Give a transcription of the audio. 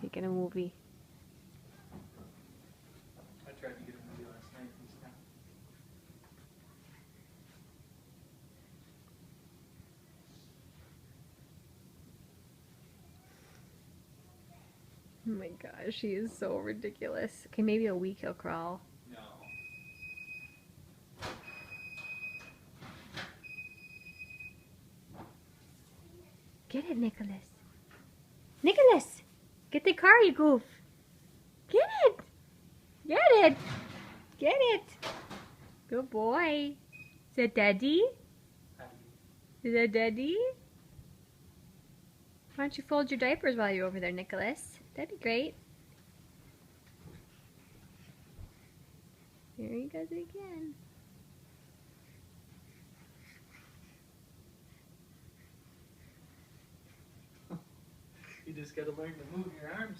Taking a movie. I tried to get a movie last night. He's not. Oh my gosh, he is so ridiculous. Okay, maybe a week he'll crawl. No. Get it, Nicholas. Nicholas! Get the car, you goof. Get it! Get it! Get it! Good boy. Is that Daddy? Is that Daddy? Why don't you fold your diapers while you're over there, Nicholas? That'd be great. Here he goes again. You just gotta learn to move your arms.